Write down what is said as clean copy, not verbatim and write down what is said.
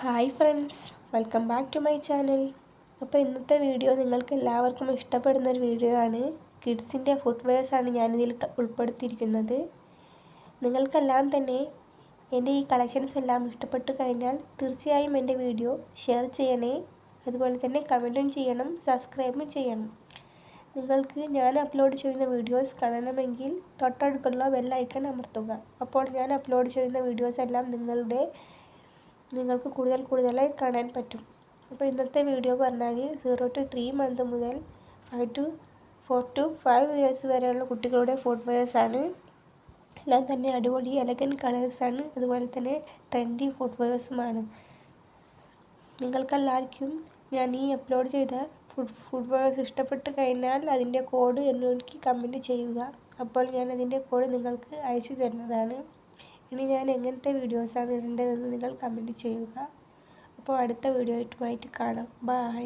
Hi friends, welcome back to my channel. അപ്പോൾ ഇന്നത്തെ video നിങ്ങൾക്ക് എല്ലാവർക്കും ഇഷ്ടപ്പെടുന്നൊരു വീഡിയോ ആണ്. കിഡ്സിൻ്റെ ഫുട്വെയർസാണ് ഞാനിതിൽ ഉൾപ്പെടുത്തിയിരിക്കുന്നത്. നിങ്ങൾക്കെല്ലാം തന്നെ എൻ്റെ ഈ കളക്ഷൻസ് എല്ലാം ഇഷ്ടപ്പെട്ടു കഴിഞ്ഞാൽ തീർച്ചയായും എൻ്റെ വീഡിയോ ഷെയർ ചെയ്യണേ. അതുപോലെ തന്നെ കമൻറ്റും ചെയ്യണം, സബ്സ്ക്രൈബും ചെയ്യണം. നിങ്ങൾക്ക് ഞാൻ അപ്ലോഡ് ചെയ്യുന്ന വീഡിയോസ് കാണണമെങ്കിൽ തൊട്ടടുത്തുള്ള ബെൽ ഐക്കൺ അമർത്തുക. അപ്പോൾ ഞാൻ അപ്ലോഡ് ചെയ്യുന്ന വീഡിയോസ് എല്ലാം നിങ്ങൾക്ക് കൂടുതലായി കാണാൻ പറ്റും. അപ്പോൾ ഇന്നത്തെ വീഡിയോ പറഞ്ഞാൽ 0 to 3 month മുതൽ 4 to 5 years വരെയുള്ള കുട്ടികളുടെ ഫുട്വെയർസാണ്. എല്ലാം തന്നെ അടിപൊളി എലഗൻറ്റ് കളേഴ്സാണ്. അതുപോലെ തന്നെ ട്രെൻഡി ഫുട്വെയർസുമാണ്. നിങ്ങൾക്കെല്ലാവർക്കും ഞാൻ ഈ അപ്ലോഡ് ചെയ്ത ഫുട്വെയർസ് ഇഷ്ടപ്പെട്ട് കഴിഞ്ഞാൽ അതിൻ്റെ കോഡ് എനിക്ക് കമൻറ്റ് ചെയ്യുക. അപ്പോൾ ഞാൻ അതിൻ്റെ കോഡ് നിങ്ങൾക്ക് അയച്ചു തരുന്നതാണ്. ഇനി ഞാൻ എങ്ങനത്തെ വീഡിയോസാണ് ഇടേണ്ടതെന്ന് നിങ്ങൾ കമൻറ്റ് ചെയ്യുക. അപ്പോൾ അടുത്ത വീഡിയോ ആയിട്ട് കാണാം. ബൈ.